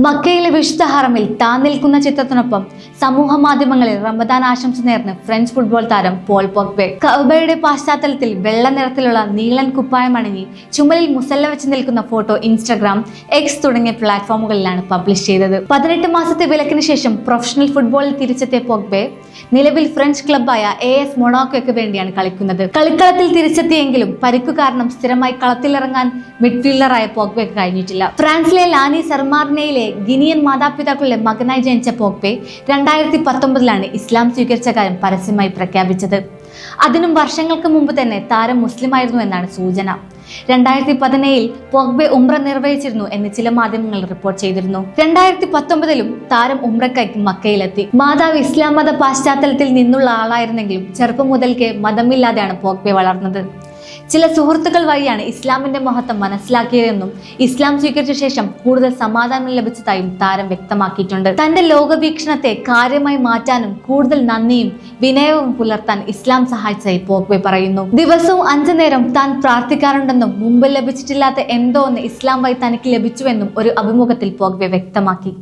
മക്കയിലെ വിശുദ്ധ ഹറമിൽ താൻ നിൽക്കുന്ന ചിത്രത്തിനൊപ്പം സമൂഹ മാധ്യമങ്ങളിൽ റമദാൻ ആശംസ നേർന്ന് ഫ്രഞ്ച് ഫുട്ബോൾ താരം പോൾ പോഗ്ബെ കഅബയുടെ പശ്ചാത്തലത്തിൽ വെള്ള നിറത്തിലുള്ള നീളൻ കുപ്പായം അണിഞ്ഞ് ചുമലിൽ മുസല്ല വെച്ച് നിൽക്കുന്ന ഫോട്ടോ ഇൻസ്റ്റഗ്രാം, എക്സ് തുടങ്ങിയ പ്ലാറ്റ്ഫോമുകളിലാണ് പബ്ലിഷ് ചെയ്തത്. 18 മാസത്തെ വിലക്കിന് ശേഷം പ്രൊഫഷണൽ ഫുട്ബോളിൽ തിരിച്ചെത്തിയ പോഗ്ബെ നിലവിൽ ഫ്രഞ്ച് ക്ലബ്ബായ AS മൊണാക്കോയ്ക്ക് വേണ്ടിയാണ് കളിക്കുന്നത്. കളിക്കളത്തിൽ തിരിച്ചെത്തിയെങ്കിലും പരിക്കു കാരണം സ്ഥിരമായി കളത്തിലിറങ്ങാൻ മിഡ്ഫീൽഡറായ പോഗ്ബെക്ക് കഴിഞ്ഞിട്ടില്ല. ഫ്രാൻസിലെ ലാനി സർമാർനയിലെ ഗിനിയൻ മാതാപിതാക്കളുടെ മകനായി ജനിച്ച പോഗ്ബെ 2019 ഇസ്ലാം സ്വീകരിച്ച കാര്യം പരസ്യമായി പ്രഖ്യാപിച്ചത്. അതിനും വർഷങ്ങൾക്ക് മുമ്പ് തന്നെ താരം മുസ്ലിം ആയിരുന്നു എന്നാണ് സൂചന. 2017 പോഗ്ബെ ഉംറ നിർവഹിച്ചിരുന്നു എന്ന് ചില മാധ്യമങ്ങൾ റിപ്പോർട്ട് ചെയ്തിരുന്നു. 2019 താരം ഉംറയ്ക്കായി മക്കയിലെത്തി. മാതാവ് ഇസ്ലാം മത പശ്ചാത്തലത്തിൽ നിന്നുള്ള ആളായിരുന്നെങ്കിലും ചെറുപ്പം മുതൽക്കേ മതമില്ലാതെയാണ് പോഗ്ബെ വളർന്നത്. ചില സുഹൃത്തുക്കൾ വഴിയാണ് ഇസ്ലാമിന്റെ മഹത്വം മനസ്സിലാക്കിയതെന്നും ഇസ്ലാം സ്വീകരിച്ച ശേഷം കൂടുതൽ സമാധാനം ലഭിച്ചതായും താരം വ്യക്തമാക്കിയിട്ടുണ്ട്. തന്റെ ലോകവീക്ഷണത്തെ കാര്യമായി മാറ്റാനും കൂടുതൽ നന്ദിയും വിനയവും പുലർത്താൻ ഇസ്ലാം സഹായിച്ചതായി പോഗ്ബെ പറയുന്നു. ദിവസവും 5 നേരം താൻ പ്രാർത്ഥിക്കാറുണ്ടെന്നും മുമ്പ് ലഭിച്ചിട്ടില്ലാത്ത എന്തോ ഒന്ന് ഇസ്ലാം വഴി തനിക്ക് ലഭിച്ചുവെന്നും ഒരു അഭിമുഖത്തിൽ പോഗ്ബെ വ്യക്തമാക്കി.